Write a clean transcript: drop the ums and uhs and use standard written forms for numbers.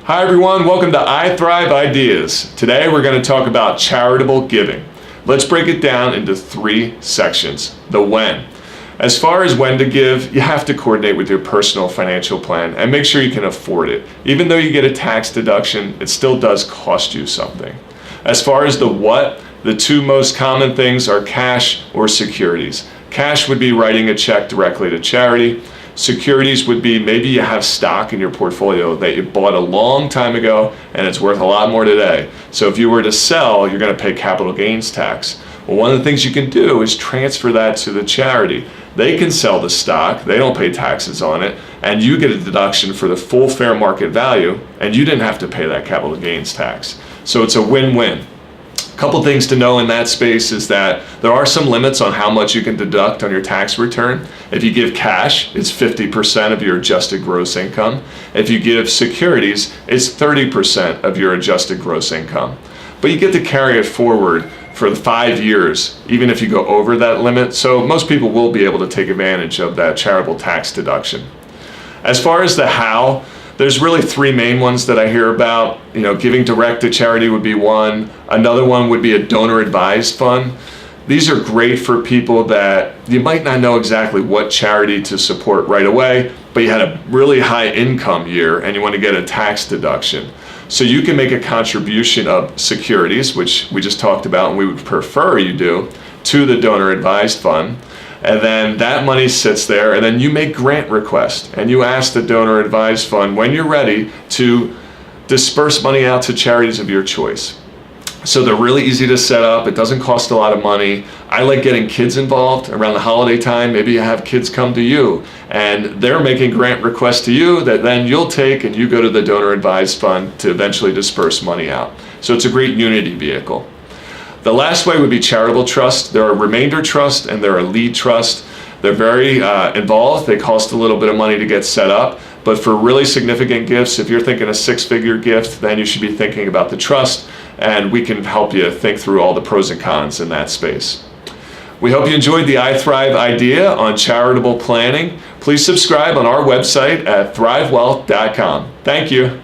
Hi everyone, welcome to iThrive Ideas. Today we're going to talk about charitable giving. Let's break it down into 3 sections. The when. As far as when to give, you have to coordinate with your personal financial plan and make sure you can afford it. Even though you get a tax deduction, it still does cost you something. As far as the what, the 2 most common things are cash or securities. Cash would be writing a check directly to charity. Securities would be maybe you have stock in your portfolio that you bought a long time ago and it's worth a lot more today. So if you were to sell, you're going to pay capital gains tax. Well, one of the things you can do is transfer that to the charity. They can sell the stock, they don't pay taxes on it, and you get a deduction for the full fair market value, and you didn't have to pay that capital gains tax. So it's a win-win. A couple things to know in that space is that there are some limits on how much you can deduct on your tax return. If you give cash, it's 50% of your adjusted gross income. If you give securities, it's 30% of your adjusted gross income. But you get to carry it forward for the 5 years, even if you go over that limit. So most people will be able to take advantage of that charitable tax deduction. As far as the how, there's really 3 main ones that I hear about. Giving direct to charity would be one. Another one would be a donor advised fund. These are great for people that you might not know exactly what charity to support right away, but you had a really high income year and you want to get a tax deduction. So you can make a contribution of securities, which we just talked about and we would prefer you do, to the donor advised fund. And then that money sits there, and then you make grant requests and you ask the donor advised fund when you're ready to disperse money out to charities of your choice. So they're really easy to set up. It doesn't cost a lot of money. I like getting kids involved around the holiday time. Maybe you have kids come to you and they're making grant requests to you that then you'll take and you go to the donor advised fund to eventually disperse money out. So it's a great unity vehicle. The last way would be charitable trust. There are remainder trust and there are lead trust. They're very involved. They cost a little bit of money to get set up. But for really significant gifts, if you're thinking a 6-figure gift, then you should be thinking about the trust, and we can help you think through all the pros and cons in that space. We hope you enjoyed the iThrive idea on charitable planning. Please subscribe on our website at thrivewealth.com. Thank you.